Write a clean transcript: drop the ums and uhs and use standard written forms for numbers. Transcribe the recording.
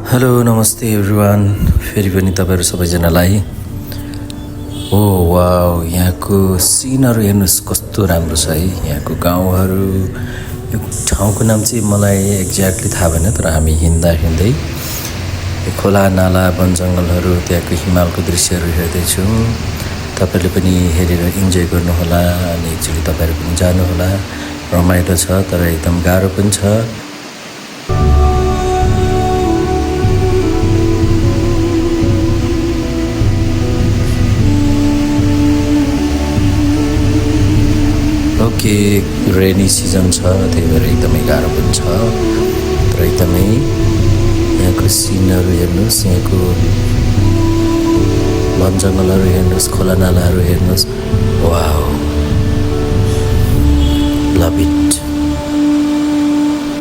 Hello नमस्ते everyone फेरि पनि तपाईँहरू सबैजनालाई वाउ यहाँको सिनहरू हेर्नुहोस् कस्तो राम्रो छ है। यहाँको गाउँहरू, यो ठाउँको नाम चाहिँ मलाई एक्ज्याक्टली थाहा भएन, तर हामी हिँड्दा हिँड्दै खोला नाला वन जङ्गलहरू त्यहाँको हिमालको दृश्यहरू हेर्दैछौँ। तपाईँहरूले पनि हेरेर इन्जोय गर्नुहोला अनि एकचोटि तपाईँहरू पनि जानुहोला। रमाइलो छ तर एकदम गाह्रो पनि छ। ओके, रेनी सिजन छ, त्यही भएर एकदमै गाह्रो पनि छ, तर एकदमै यहाँको सिनहरू हेर्नुहोस्, यहाँको वन जङ्गलहरू हेर्नुहोस्, खोला नालाहरू हेर्नुहोस्। Wow, love it.